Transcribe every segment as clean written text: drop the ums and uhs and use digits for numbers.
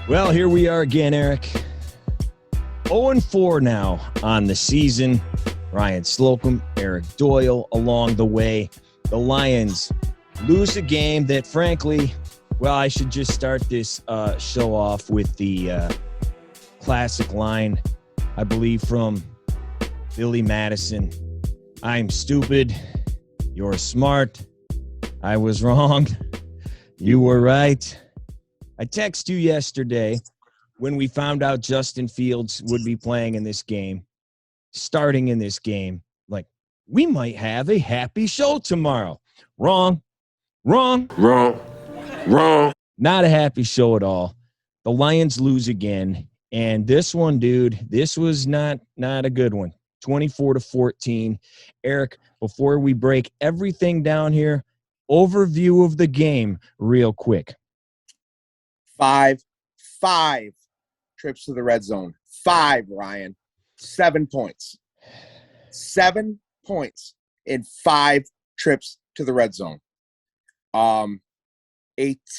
Well, here we are again, Eric. 0-4 now on the season. Ryan Slocum, Eric Doyle along the way. The Lions lose a game that, frankly, well, I should just start this show off with the classic line, I believe, from Billy Madison. I'm stupid. You're smart. I was wrong. You were right. I texted you yesterday when we found out Justin Fields would be playing in this game, starting in this game, like, we might have a happy show tomorrow. Wrong. Not a happy show at all. The Lions lose again. And this one, dude, this was not a good one. 24-14. Eric, before we break everything down here, overview of the game real quick. Five trips to the red zone. 5, Ryan. 7 points. 7 points in 5 trips to the red zone. A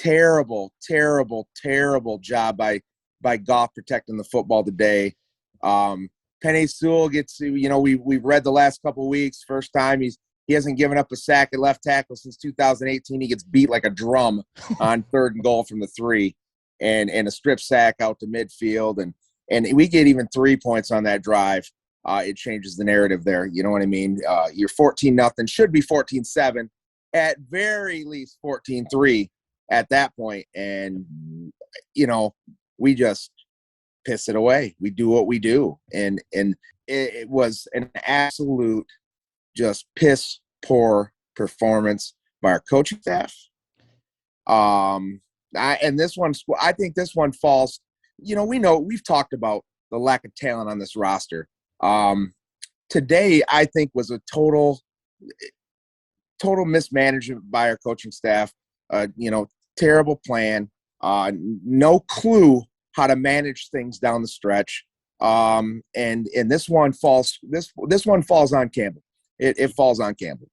terrible job by Goff protecting the football today. Penei Sewell gets, we've read the last couple of weeks. First time he hasn't given up a sack at left tackle since 2018. He gets beat like a drum on 3rd and goal from the 3. And a strip sack out to midfield, and we get even 3 points on that drive. It changes the narrative there. You know what I mean? You're 14-0, should be 14-7, at very least 14-3 at that point. And, we just piss it away. We do what we do. And it was an absolute just piss poor performance by our coaching staff. I think this one falls, we've talked about the lack of talent on this roster. Today, I think, was a total mismanagement by our coaching staff. Terrible plan, no clue how to manage things down the stretch. And this one falls on Campbell. It falls on Campbell.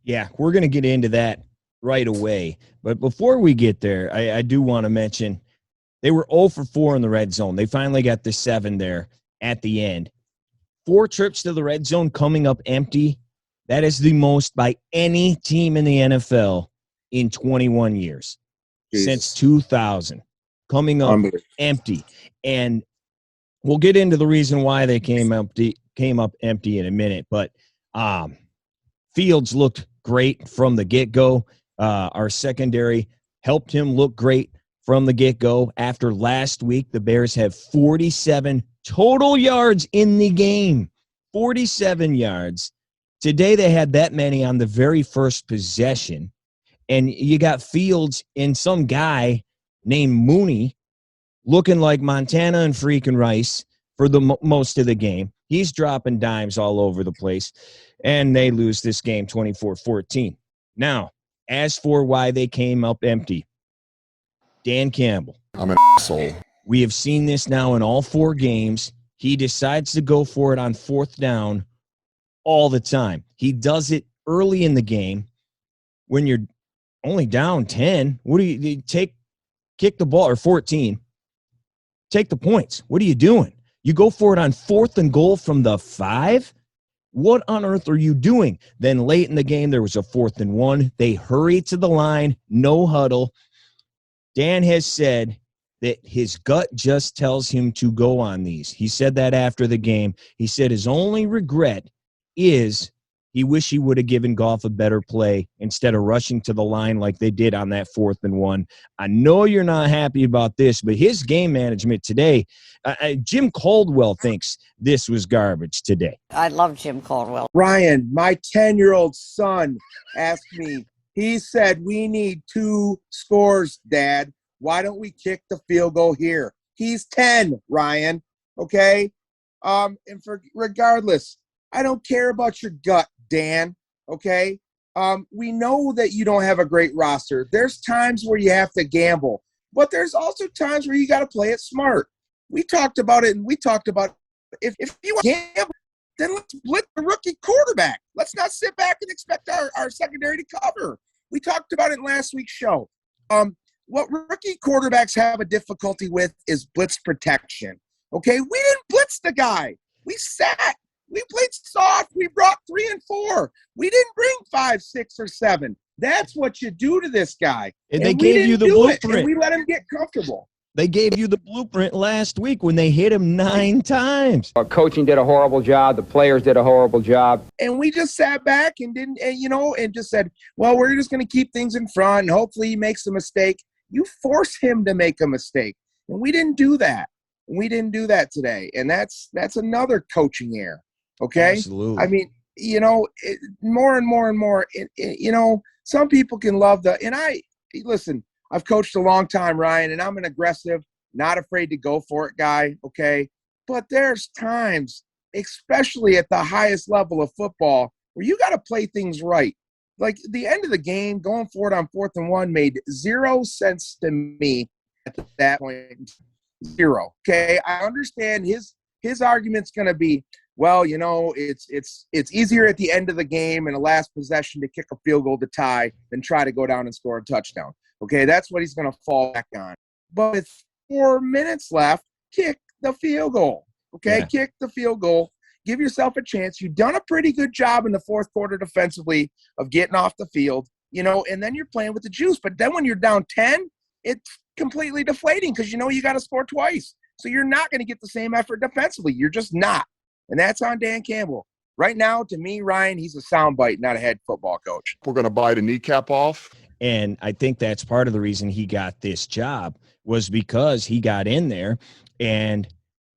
Yeah, we're going to get into that right away. But before we get there, I do want to mention they were 0-4 in the red zone. They finally got the 7 there at the end. 4 trips to the red zone coming up empty. That is the most by any team in the NFL in 21 years. Jesus. Since 2000. Coming up empty. And we'll get into the reason why they came up empty in a minute. But Fields looked great from the get-go. Our secondary helped him look great from the get-go. After last week, the Bears have 47 total yards in the game. 47 yards. Today they had that many on the very first possession. And you got Fields and some guy named Mooney looking like Montana and freaking Rice for the most of the game. He's dropping dimes all over the place. And they lose this game 24-14. Now, as for why they came up empty, Dan Campbell. I'm an asshole. We have seen this now in all 4 games. He decides to go for it on 4th down all the time. He does it early in the game when you're only down 10. What do you kick the ball, or 14? Take the points. What are you doing? You go for it on 4th and goal from the 5? What on earth are you doing? Then late in the game, there was a 4th and 1. They hurry to the line, no huddle. Dan has said that his gut just tells him to go on these. He said that after the game. He said his only regret is he wish he would have given Goff a better play instead of rushing to the line like they did on that 4th and 1. I know you're not happy about this, but his game management today, Jim Caldwell thinks this was garbage today. I love Jim Caldwell. Ryan, my 10-year-old son asked me, he said, we need 2 scores, Dad. Why don't we kick the field goal here? He's 10, Ryan, okay? Regardless, I don't care about your gut, Dan, okay? We know that you don't have a great roster. There's times where you have to gamble, but there's also times where you got to play it smart. We talked about it, and if you want to gamble, then let's blitz the rookie quarterback. Let's not sit back and expect our secondary to cover. We talked about it in last week's show. what rookie quarterbacks have a difficulty with is blitz protection. Okay, we didn't blitz the guy. We sat. We played soft. We brought 3 and 4. We didn't bring 5, 6, or 7. That's what you do to this guy. And they gave you the blueprint. And we let him get comfortable. They gave you the blueprint last week when they hit him 9 times. Our coaching did a horrible job. The players did a horrible job. And we just sat back and and just said, well, we're just going to keep things in front and hopefully he makes a mistake. You force him to make a mistake. And we didn't do that. We didn't do that today. And that's another coaching error. Okay? Absolutely. I mean, more and more and more, some people can love listen, I've coached a long time, Ryan, and I'm an aggressive, not afraid to go for it guy, okay? But there's times, especially at the highest level of football, where you got to play things right. Like the end of the game, going for it on 4th and 1 made 0 sense to me at that point. 0. Okay, I understand his argument's going to be, well, it's easier at the end of the game in a last possession to kick a field goal to tie than try to go down and score a touchdown. Okay, that's what he's going to fall back on. But with 4 minutes left, kick the field goal. Okay, Kick the field goal. Give yourself a chance. You've done a pretty good job in the 4th quarter defensively of getting off the field, and then you're playing with the juice. But then when you're down 10, it's completely deflating because you got to score twice. So you're not going to get the same effort defensively. You're just not. And that's on Dan Campbell. Right now, to me, Ryan, he's a soundbite, not a head football coach. We're going to bite a kneecap off. And I think that's part of the reason he got this job was because he got in there and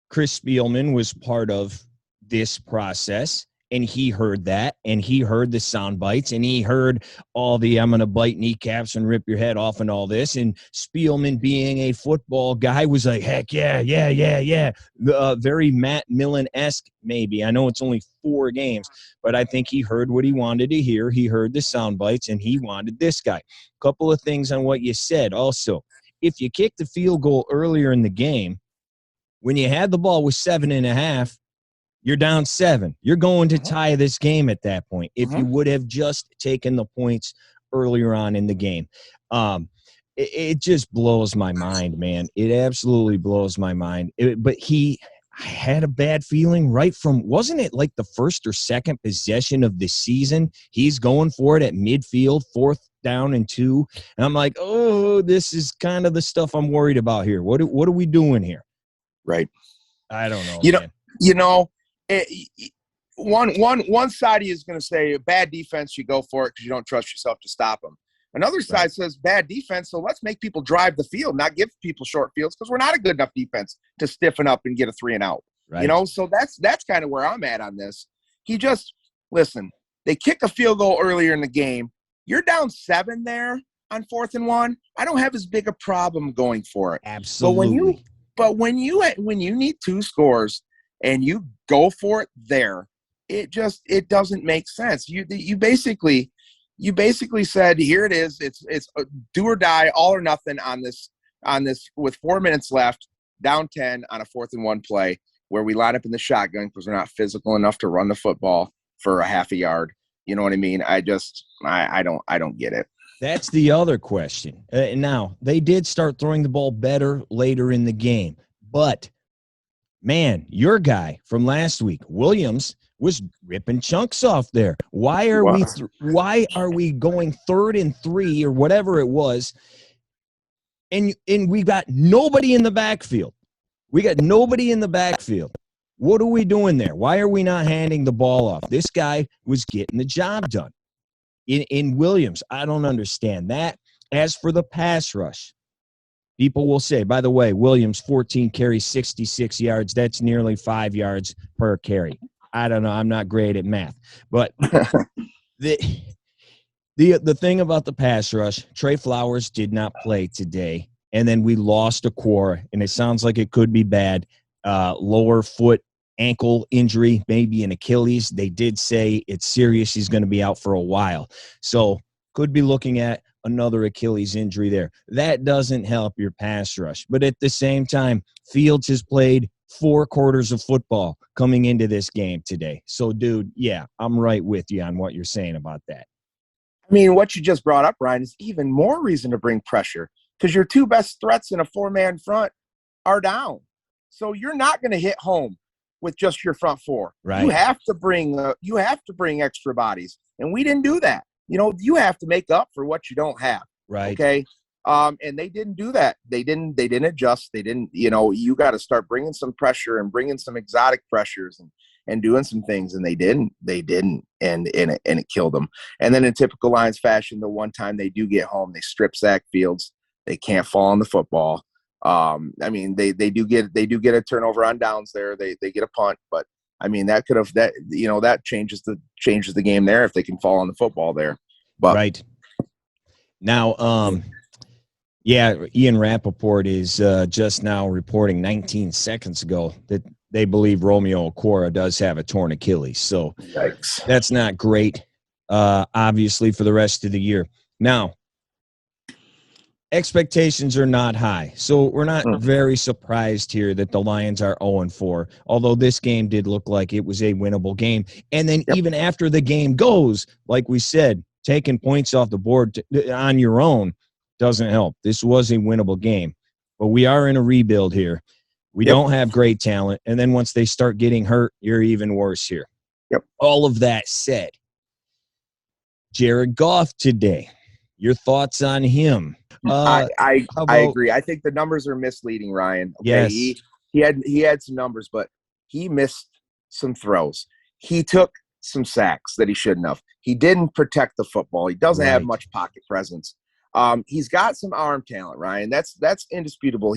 Chris Spielman was part of this process and he heard that and he heard the sound bites and he heard all the I'm going to bite kneecaps and rip your head off and all this. And Spielman being a football guy was like, heck yeah. Very Matt Millen-esque maybe. I know it's only 4 games, but I think he heard what he wanted to hear. He heard the sound bites and he wanted this guy. Couple of things on what you said. Also, if you kick the field goal earlier in the game, when you had the ball with 7.5, you're down 7. You're going to tie this game at that point if you would have just taken the points earlier on in the game. It just blows my mind, man. It absolutely blows my mind. But he had a bad feeling right from, wasn't it like the first or second possession of the season? He's going for it at midfield, 4th down and 2. And I'm like, oh, this is kind of the stuff I'm worried about here. What are we doing here? Right. I don't know, man. One side is going to say bad defense, you go for it because you don't trust yourself to stop them. Another side says bad defense, so let's make people drive the field, not give people short fields because we're not a good enough defense to stiffen up and get a 3 and out. Right. So that's kind of where I'm at on this. Listen, they kick a field goal earlier in the game. You're down 7 there on 4th and 1. I don't have as big a problem going for it. Absolutely. But when you need 2 scores and you go for it there, it doesn't make sense. You basically said, here it is. It's a do or die, all or nothing on this with 4 minutes left, down 10 on a 4th and 1 play where we line up in the shotgun because we're not physical enough to run the football for a half a yard. You know what I mean? I don't get it. That's the other question. Now, they did start throwing the ball better later in the game. But, man, your guy from last week, Williams, was ripping chunks off there. Why are we going 3rd and 3 or whatever it was, and we got nobody in the backfield? We got nobody in the backfield. What are we doing there? Why are we not handing the ball off? This guy was getting the job done. In Williams, I don't understand that. As for the pass rush, people will say, by the way, Williams, 14 carries, 66 yards. That's nearly 5 yards per carry. I don't know. I'm not great at math. But the thing about the pass rush, Trey Flowers did not play today. And then we lost a core, and it sounds like it could be bad. Lower foot ankle injury, maybe an Achilles. They did say it's serious. He's going to be out for a while. So could be looking at another Achilles injury there. That doesn't help your pass rush. But at the same time, Fields has played 4 quarters of football coming into this game today. So, dude, yeah, I'm right with you on what you're saying about that. I mean, what you just brought up, Ryan, is even more reason to bring pressure because your two best threats in a four-man front are down. So you're not going to hit home with just your front four. Right. You have to bring extra bodies, and we didn't do that. You have to make up for what you don't have. Right. Okay. And they didn't do that. They didn't adjust. They didn't, you got to start bringing some pressure and bringing some exotic pressures and doing some things. And they didn't, and it killed them. And then in typical Lions fashion, the one time they do get home, they strip sack Fields. They can't fall on the football. They do get a turnover on downs there. They get a punt, but that changes the game there if they can fall on the football there. But right now, Ian Rappaport is just now reporting 19 seconds ago that they believe Romeo Okwara does have a torn Achilles. So yikes. That's not great, obviously, for the rest of the year. Now, expectations are not high, so we're not very surprised here that the Lions are 0-4, although this game did look like it was a winnable game. And then even after the game goes, like we said, taking points off the board on your own doesn't help. This was a winnable game, but we are in a rebuild here. We don't have great talent, and then once they start getting hurt, you're even worse here. All of that said, Jared Goff today, your thoughts on him? I agree. I think the numbers are misleading, Ryan. Okay? Yes. He had some numbers, but he missed some throws. He took some sacks that he shouldn't have. He didn't protect the football. He doesn't have much pocket presence. He's got some arm talent, Ryan. That's indisputable.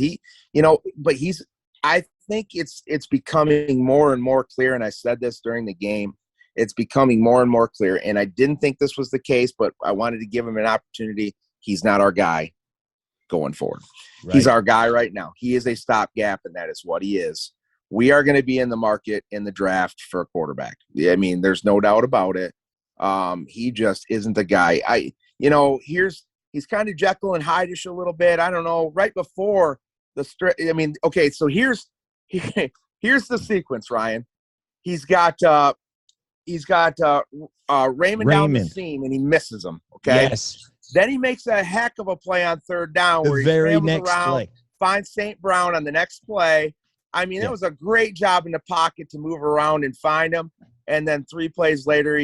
I think it's becoming more and more clear, and I said this during the game. It's becoming more and more clear, and I didn't think this was the case, but I wanted to give him an opportunity. He's not our guy going forward. Right. He's our guy right now. He is a stopgap, and that is what he is. We are going to be in the market in the draft for a quarterback. I mean, there's no doubt about it. He just isn't the guy. He's kind of Jekyll and Hyde-ish a little bit. I don't know. Right before the so here's the sequence, Ryan. He's got Raymond down the seam, and he misses him. Okay. Yes. Then he makes a heck of a play on third down where he scrambles around, finds St. Brown on the next play. I mean, it was a great job in the pocket to move around and find him. And then 3 plays later,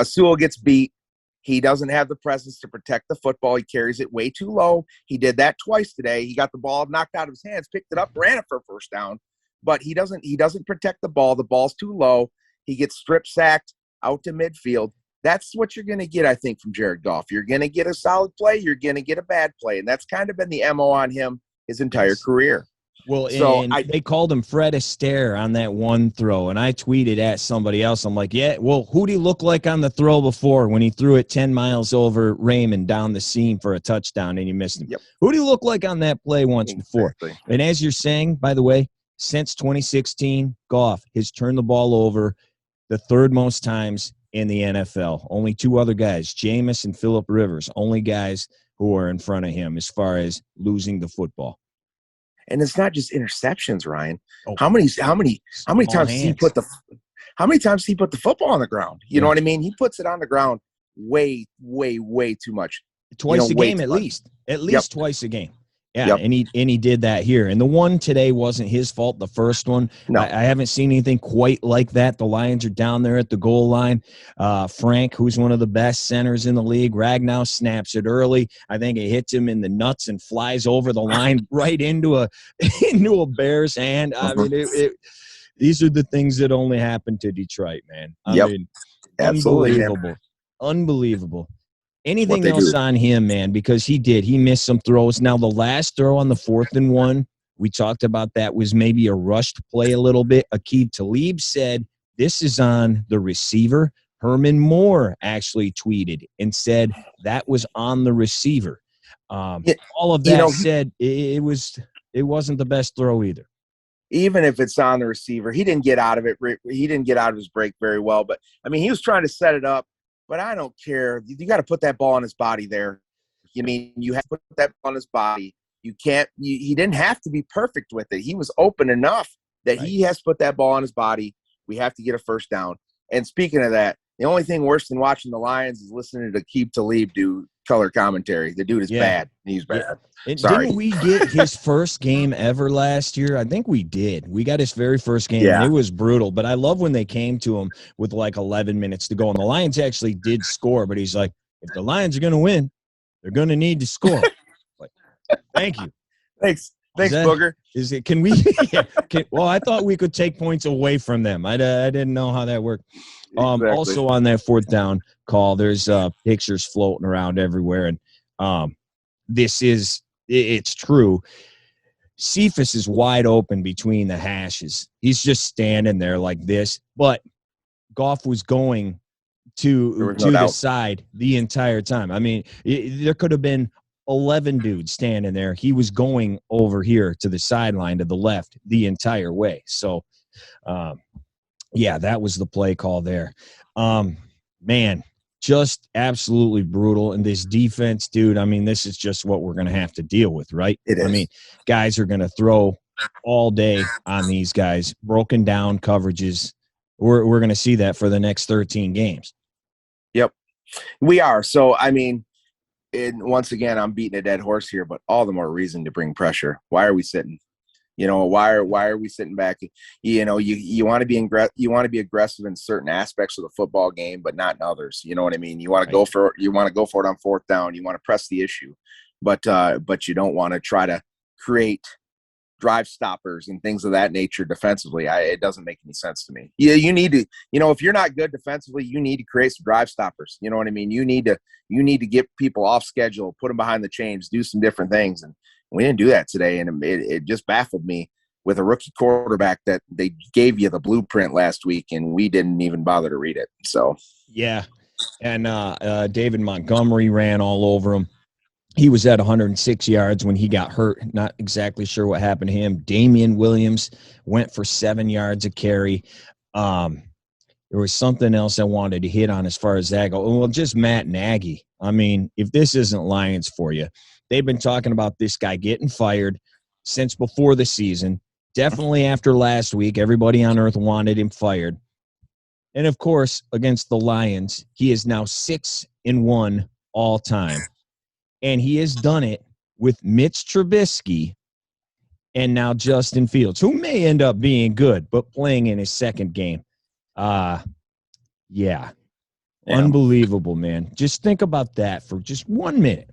Sewell gets beat. He doesn't have the presence to protect the football. He carries it way too low. He did that twice today. He got the ball knocked out of his hands, picked it up, ran it for a first down. But he doesn't protect the ball. The ball's too low. He gets strip sacked out to midfield. That's what you're going to get, I think, from Jared Goff. You're going to get a solid play. You're going to get a bad play. And that's kind of been the MO on him his entire career. Well, so they called him Fred Astaire on that one throw, and I tweeted at somebody else. I'm like, who'd he look like on the throw before when he threw it 10 miles over Raymond down the seam for a touchdown and you missed him? Who'd he look like on that play once before? And as you're saying, by the way, since 2016, Goff has turned the ball over the third most times in the NFL. Only 2 other guys, Jameis and Phillip Rivers, only guys who are in front of him as far as losing the football. And it's not just interceptions, Ryan. How many times does he put the football on the ground? You know what I mean? He puts it on the ground way, way, way too much. Twice a game, at least twice a game. Yeah, and he did that here. And the one today wasn't his fault, the first one. No. I haven't seen anything quite like that. The Lions are down there at the goal line. Frank, who's one of the best centers in the league, Ragnow snaps it early. I think it hits him in the nuts and flies over the line right into a Bears hand. I mean, these are the things that only happen to Detroit, man. I mean, absolutely. Unbelievable. Anything else on him, man? Because he missed some throws. Now, the last throw on the 4th and 1, we talked about that was maybe a rushed play a little bit. Aqib Talib said this is on the receiver. Herman Moore actually tweeted and said that was on the receiver. All of that said, it wasn't the best throw either. Even if it's on the receiver, he didn't get out of it. He didn't get out of his break very well. But, I mean, he was trying to set it up. But I don't care. You got to put that ball on his body there. You have to put that ball on his body. You can't. He didn't have to be perfect with it. He was open enough that he has to put that ball on his body. We have to get a first down. And speaking of that, the only thing worse than watching the Lions is listening to Aqib Talib do color commentary. The dude is bad. He's bad. Yeah. And Sorry. didn't we get his first game ever last year? I think we did. We got his very first game, and it was brutal. But I love when they came to him with like 11 minutes to go. And the Lions actually did score, but he's like, if the Lions are going to win, they're going to need to score. Like, thank you. Thanks, Booger. Is it? Can we? Well, I thought we could take points away from them. I didn't know how that worked. Exactly. Also on that fourth down call, there's pictures floating around everywhere, and it's true. Cephas is wide open between the hashes. He's just standing there like this, but Goff was going to the side the entire time. I mean, there could have been 11 dudes standing there. He was going over here to the sideline to the left the entire way. So, that was the play call there. Man, just absolutely brutal. And this defense, dude, I mean, this is just what we're going to have to deal with, right? It is. I mean, guys are going to throw all day on these guys, broken down coverages. We're going to see that for the next 13 games. Yep, we are. So, I mean, once again, I'm beating a dead horse here, but all the more reason to bring pressure. Why are we sitting? Why are we sitting back? You want to be aggressive in certain aspects of the football game, but not in others. You know what I mean? You want to go for it on fourth down. You want to press the issue, but you don't want to try to create drive stoppers and things of that nature defensively. It doesn't make any sense to me. Yeah, you need to, if you're not good defensively, you need to create some drive stoppers. You know what I mean? You need to get people off schedule, put them behind the chains, do some different things. And we didn't do that today. And it just baffled me with a rookie quarterback that they gave you the blueprint last week and we didn't even bother to read it. So, yeah. And David Montgomery ran all over him. He was at 106 yards when he got hurt. Not exactly sure what happened to him. Damian Williams went for 7 yards a carry. There was something else I wanted to hit on as far as that goes. Well, just Matt Nagy. I mean, if this isn't Lions for you, they've been talking about this guy getting fired since before the season. Definitely after last week, everybody on earth wanted him fired. And, of course, against the Lions, he is now 6-1 all time. And he has done it with Mitch Trubisky and now Justin Fields, who may end up being good, but playing in his second game. Unbelievable, man. Just think about that for just 1 minute.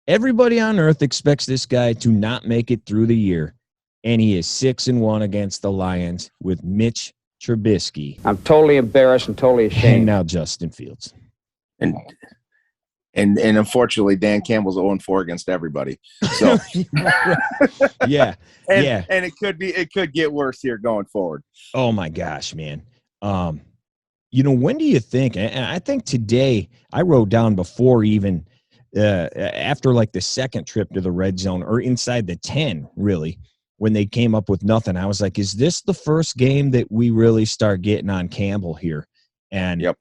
Everybody on earth expects this guy to not make it through the year, and he is 6-1 against the Lions with Mitch Trubisky. I'm totally embarrassed and totally ashamed. And now Justin Fields. And unfortunately, Dan Campbell's 0-4 against everybody. So yeah. And it could get worse here going forward. Oh my gosh, man. When do you think? And I think today I wrote down before even after like the second trip to the red zone or inside the 10, really, when they came up with nothing, I was like, is this the first game that we really start getting on Campbell here? And,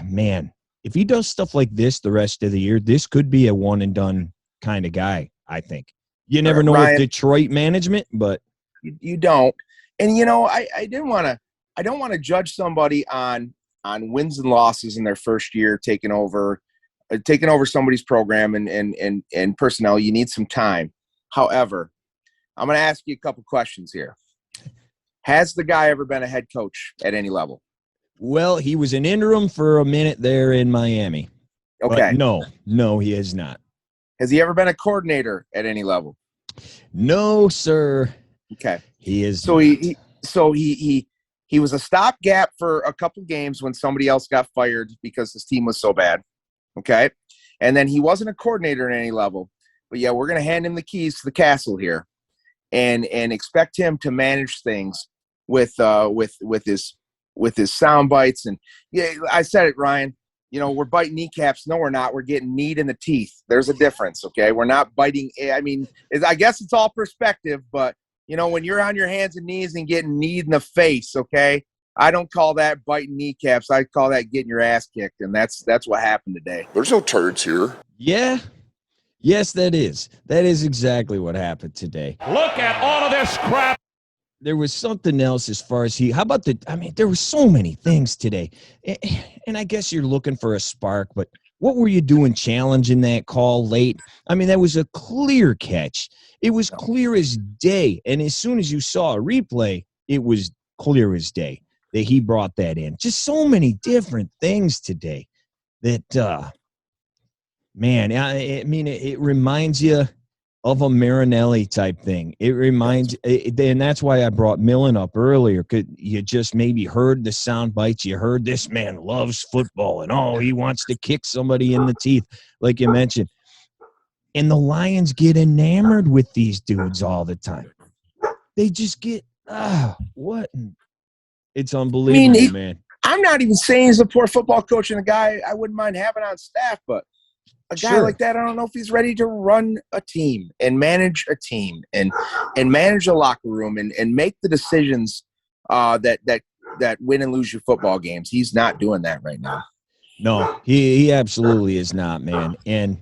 man, if he does stuff like this the rest of the year, this could be a one and done kind of guy, I think. You never know with Detroit management, but you don't. And I don't want to judge somebody on wins and losses in their first year taking over somebody's program and personnel. You need some time. However, I'm going to ask you a couple questions here. Has the guy ever been a head coach at any level? Well, he was an interim for a minute there in Miami. Okay. But no, he has not. Has he ever been a coordinator at any level? No, sir. Okay. He is. So he was a stopgap for a couple games when somebody else got fired because his team was so bad. Okay. And then he wasn't a coordinator at any level. But yeah, we're going to hand him the keys to the castle here and expect him to manage things with his sound bites. And yeah, I said it, Ryan. We're biting kneecaps. No, we're not. We're getting kneed in the teeth. There's a difference, okay? We're not biting. I mean, I guess it's all perspective, but, when you're on your hands and knees and getting kneed in the face, okay, I don't call that biting kneecaps. I call that getting your ass kicked, and that's what happened today. There's no turds here. Yeah. Yes, that is. That is exactly what happened today. Look at all of this crap. There was something else as far as there were so many things today. And I guess you're looking for a spark, but What were you doing challenging that call late? I mean, that was a clear catch. It was clear as day. And as soon as you saw a replay, it was clear as day that he brought that in. Just so many different things today that, man, I mean, it reminds you of a Marinelli type thing. It reminds, and that's why I brought Millen up earlier. Could you just maybe heard the sound bites? You heard this man loves football, and he wants to kick somebody in the teeth, like you mentioned. And the Lions get enamored with these dudes all the time. They just get what? It's unbelievable, man. I'm not even saying he's a poor football coach and a guy I wouldn't mind having on staff, but a guy like that, I don't know if he's ready to run a team and manage a team and manage a locker room and make the decisions that win and lose your football games. He's not doing that right now. No, he absolutely is not, man. And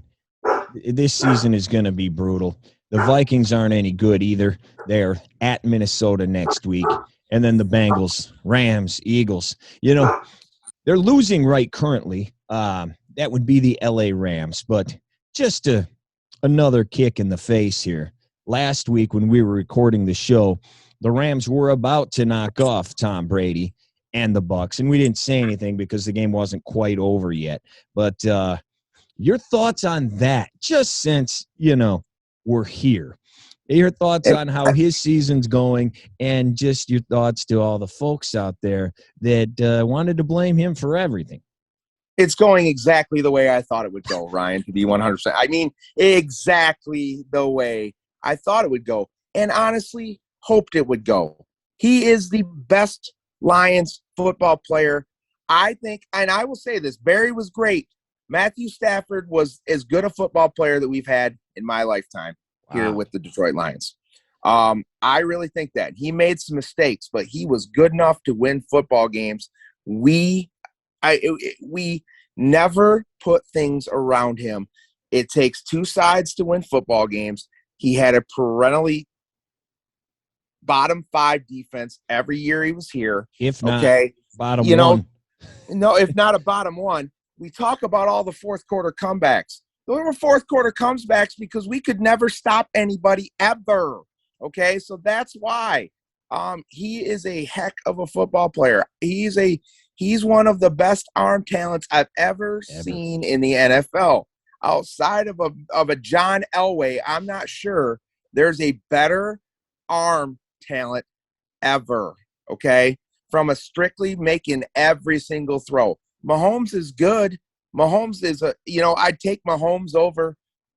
this season is going to be brutal. The Vikings aren't any good either. They're at Minnesota next week. And then the Bengals, Rams, Eagles. You know, they're losing right currently. That would be the LA Rams. But just another kick in the face here. Last week when we were recording the show, the Rams were about to knock off Tom Brady and the Bucs, and we didn't say anything because the game wasn't quite over yet. But your thoughts on that, just since, we're here. Your thoughts on how his season's going, and just your thoughts to all the folks out there that wanted to blame him for everything. It's going exactly the way I thought it would go, Ryan, to be 100%. I mean, exactly the way I thought it would go, and honestly hoped it would go. He is the best Lions football player, I think, and I will say this, Barry was great. Matthew Stafford was as good a football player that we've had in my lifetime here with the Detroit Lions. I really think that. He made some mistakes, but he was good enough to win football games. We never put things around him. It takes two sides to win football games. He had a perennially bottom 5 defense every year he was here. If not, bottom one. No, if not a bottom one. We talk about all the fourth quarter comebacks. Those were fourth quarter comebacks because we could never stop anybody ever. Okay, so that's why he is a heck of a football player. He's one of the best arm talents I've ever seen in the NFL. Outside of a John Elway, I'm not sure there's a better arm talent ever. Okay, from a strictly making every single throw. Mahomes is good. Mahomes is I'd take Mahomes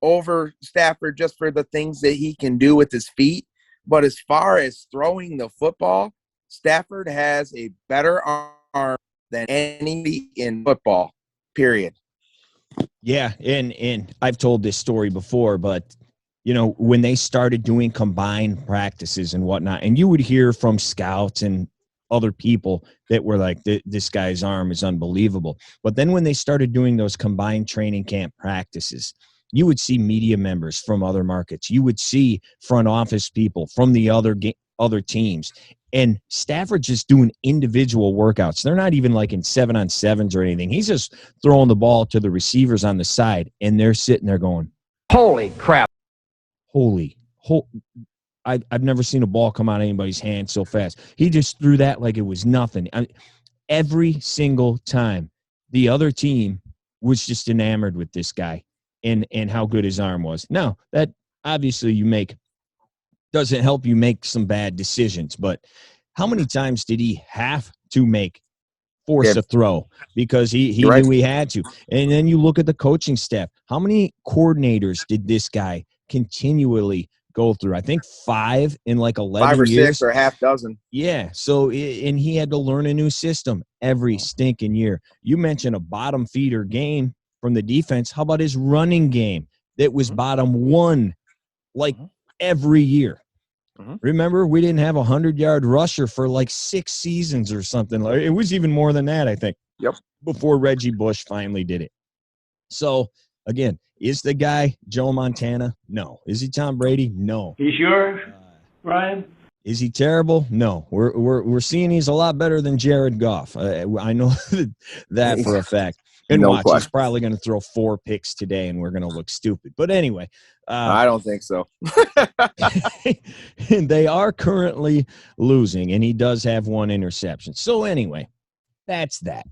over Stafford just for the things that he can do with his feet. But as far as throwing the football, Stafford has a better arm than anybody in football, period. Yeah, and I've told this story before, but, when they started doing combined practices and whatnot, and you would hear from scouts and other people that were like, this guy's arm is unbelievable. But then when they started doing those combined training camp practices, you would see media members from other markets. You would see front office people from the other teams. And Stafford's just doing individual workouts. They're not even like in 7-on-7s or anything. He's just throwing the ball to the receivers on the side, and they're sitting there going, holy crap. I've never seen a ball come out of anybody's hand so fast. He just threw that like it was nothing. Every single time, the other team was just enamored with this guy and how good his arm was. Now, that obviously doesn't help you make some bad decisions, but how many times did he have to force a throw because he knew he had to? And then you look at the coaching staff. How many coordinators did this guy continually go through? I think 5 in like 11 5 or years. 6 or half dozen. Yeah. So, and he had to learn a new system every stinking year. You mentioned a bottom feeder game from the defense. How about his running game that was bottom 1 like every year? Remember, we didn't have a 100-yard rusher for like 6 seasons or something. It was even more than that, I think. Yep. Before Reggie Bush finally did it. So, again, is the guy Joe Montana? No. Is he Tom Brady? No. He's yours, Ryan? Is he terrible? No. We're seeing he's a lot better than Jared Goff. I know that for a fact. And No watch, he's question. probably going to throw 4 picks today, and we're going to look stupid. But anyway, I don't think so. they are currently losing, and he does have 1 interception. So anyway, that's that.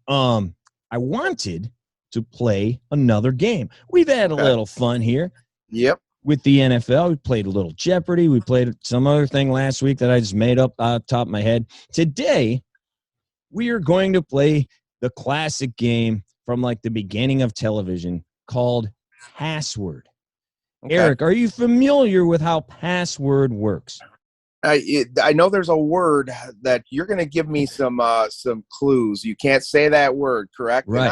I wanted to play another game. We've had a little fun here. Yep. With the NFL, we played a little Jeopardy. We played some other thing last week that I just made up out of the top of my head. Today, we are going to play the classic game from like the beginning of television called Password. Okay. Eric, are you familiar with how Password works? I know there's a word that you're going to give me some clues. You can't say that word, correct? Right. And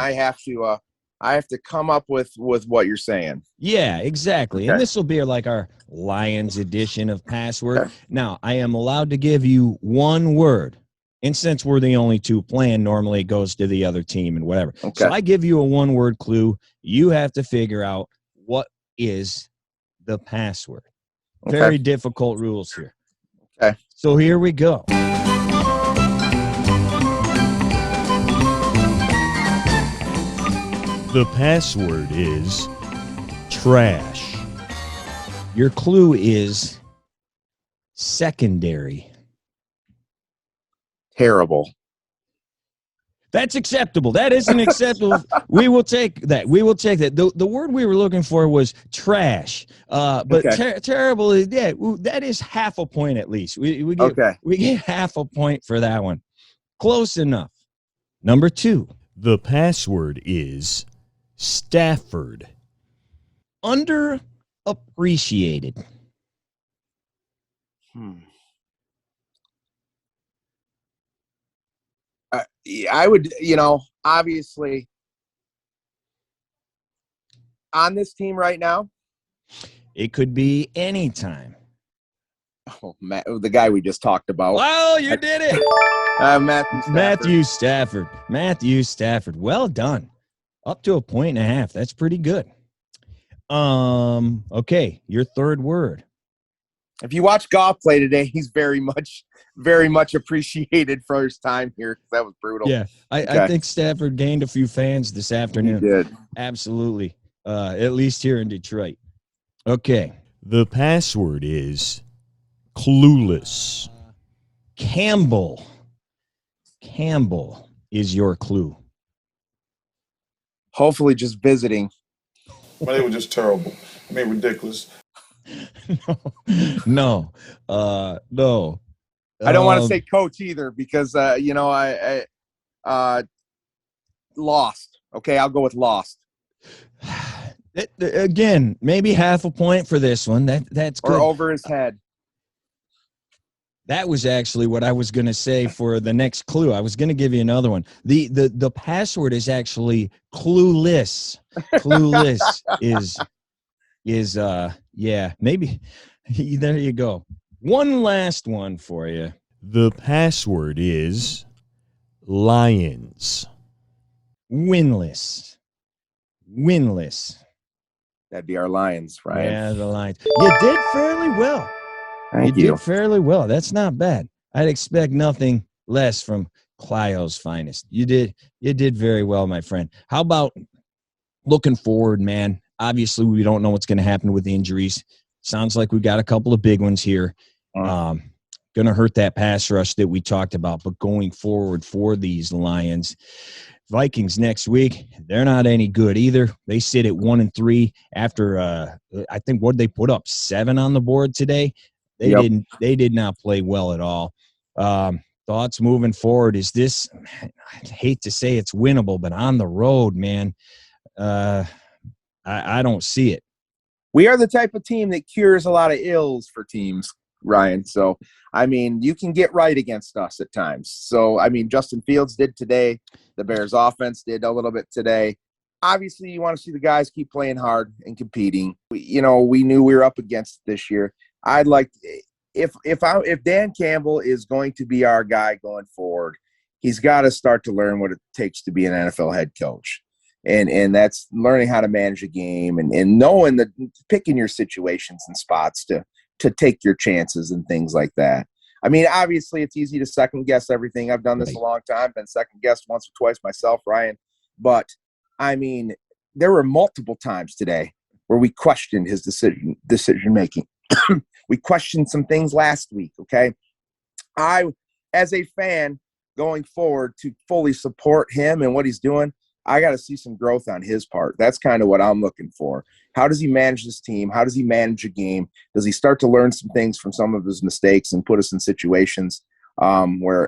I have to come up with what you're saying. Yeah, exactly. Okay. And this will be like our Lions edition of Password. Okay. Now, I am allowed to give you 1 word. And since we're the only 2 playing, normally it goes to the other team and whatever. Okay. So I give you a 1-word clue. You have to figure out what is the password. Okay. Very difficult rules here. Okay. So here we go. The password is trash. Your clue is secondary. Terrible. That's acceptable. That isn't acceptable. We will take that. We will take that. The word we were looking for was trash. But Okay. terrible is that is half a point at least. We get half a point for that one. Close enough. Number 2. The password is Stafford. Underappreciated. I would, obviously on this team right now. It could be any time. Oh, the guy we just talked about. Well, you did it. Matthew Stafford. Well done. Up to 1.5 points. That's pretty good. Okay, your 3rd word. If you watch Goff play today, he's very much appreciated for his time here. That was brutal. Yeah, I think Stafford gained a few fans this afternoon. He did. Absolutely. At least here in Detroit. Okay. The password is clueless. Campbell. Campbell is your clue. Hopefully just visiting. But they were just terrible. I mean, ridiculous. No. I don't want to say coach either because, I lost. Okay, I'll go with lost. Again, maybe half a point for this one. That's good. Or over his head. That was actually what I was going to say for the next clue. I was going to give you another one. The password is actually clueless. Clueless is maybe there you go. One last one for you. The password is Lions. Winless. That'd be our Lions, right? Yeah, the Lions. You did fairly well. Thank you. Did fairly well. That's not bad. I'd expect nothing less from Clio's finest. You did very well, my friend. How about looking forward, man? Obviously, we don't know what's going to happen with injuries. Sounds like we've got a couple of big ones here. Going to hurt that pass rush that we talked about. But going forward for these Lions, Vikings next week, they're not any good either. They sit at 1-3 after I think what they put up 7 on the board today. They did not play well at all. Thoughts moving forward, is this, I hate to say it's winnable, but on the road, man, I don't see it. We are the type of team that cures a lot of ills for teams, Ryan. So, I mean, you can get right against us at times. So, I mean, Justin Fields did today. The Bears offense did a little bit today. Obviously, you want to see the guys keep playing hard and competing. We knew we were up against it this year. I'd like if Dan Campbell is going to be our guy going forward, he's got to start to learn what it takes to be an NFL head coach. And that's learning how to manage a game and knowing that picking your situations and spots to take your chances and things like that. I mean, obviously it's easy to second guess everything. I've done this a long time, been second guessed once or twice myself, Ryan. But, I mean, there were multiple times today where we questioned his decision-making. We questioned some things last week, okay? I, as a fan, going forward to fully support him and what he's doing, I got to see some growth on his part. That's kind of what I'm looking for. How does he manage this team? How does he manage a game? Does he start to learn some things from some of his mistakes and put us in situations where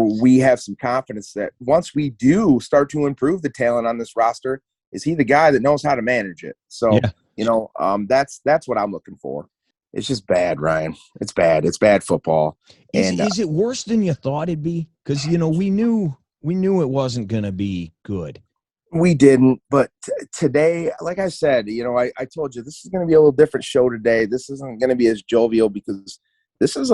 we have some confidence that once we do start to improve the talent on this roster, is he the guy that knows how to manage it? So, that's what I'm looking for. It's just bad, Ryan. It's bad. It's bad football. Is it worse than you thought it'd be? Because, we knew it wasn't going to be good. We didn't, but today, like I said, I told you this is going to be a little different show today. This isn't going to be as jovial because this is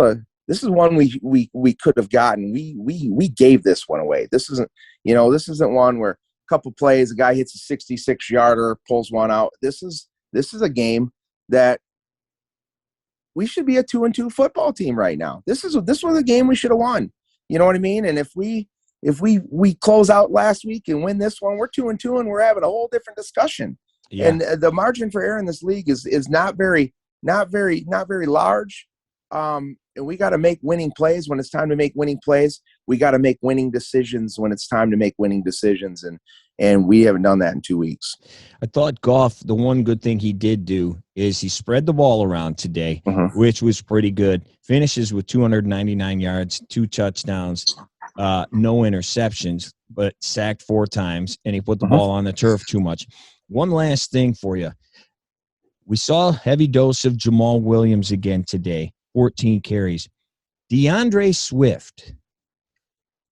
one we could have gotten. We gave this one away. This isn't one where a couple plays, a guy hits a 66-yarder, pulls one out. This is a game that we should be a 2-2 football team right now. This was a game we should have won. You know what I mean? And if we close out last week and win this one, we're 2-2 and we're having a whole different discussion. Yeah. And the margin for error in this league is not very large. And we got to make winning plays when it's time to make winning plays. We got to make winning decisions when it's time to make winning decisions. And we haven't done that in 2 weeks. I thought Goff, the one good thing he did do is he spread the ball around today, which was pretty good. Finishes with 299 yards, 2 touchdowns, no interceptions, but sacked 4 times, and he put the ball on the turf too much. One last thing for you. We saw a heavy dose of Jamal Williams again today, 14 carries. DeAndre Swift,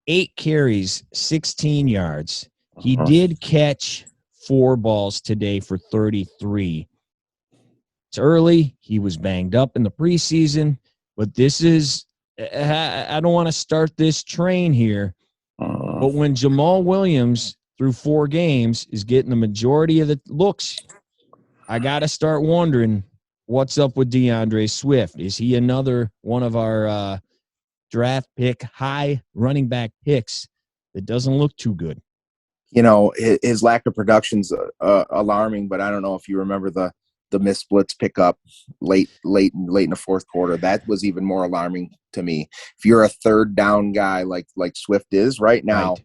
8 carries, 16 yards. He did catch 4 balls today for 33. It's early. He was banged up in the preseason, but this is – I don't want to start this train here, but when Jamal Williams, through 4 games, is getting the majority of the looks, I got to start wondering what's up with DeAndre Swift. Is he another one of our draft pick, high running back picks that doesn't look too good? His lack of production's alarming, but I don't know if you remember the missed blitz pickup late in the fourth quarter. That was even more alarming to me. If you're a third down guy like Swift is right now,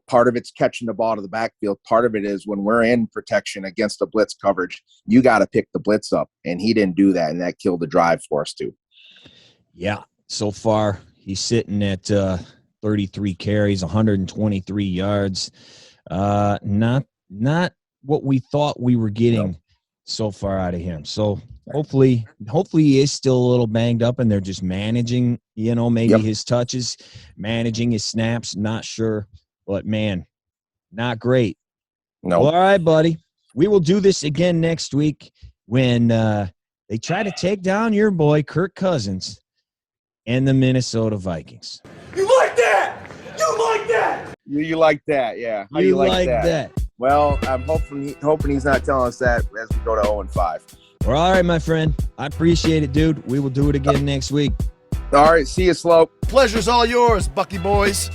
part of it's catching the ball to the backfield. Part of it is when we're in protection against a blitz coverage, you got to pick the blitz up, and he didn't do that, and that killed the drive for us too. Yeah, so far he's sitting at 33 carries, 123 yards. Not what we thought we were getting so far out of him. So hopefully he is still a little banged up and they're just managing, maybe his touches, managing his snaps. Not sure, but man, not great. No. Well, all right, buddy. We will do this again next week when they try to take down your boy Kirk Cousins and the Minnesota Vikings. You like that? You like that? You like that, yeah. How you like that? Well, I'm hoping he's not telling us that as we go to 0-5. Well, all right, my friend. I appreciate it, dude. We will do it again next week. All right, see you, Slope. Pleasure's all yours, Bucky boys.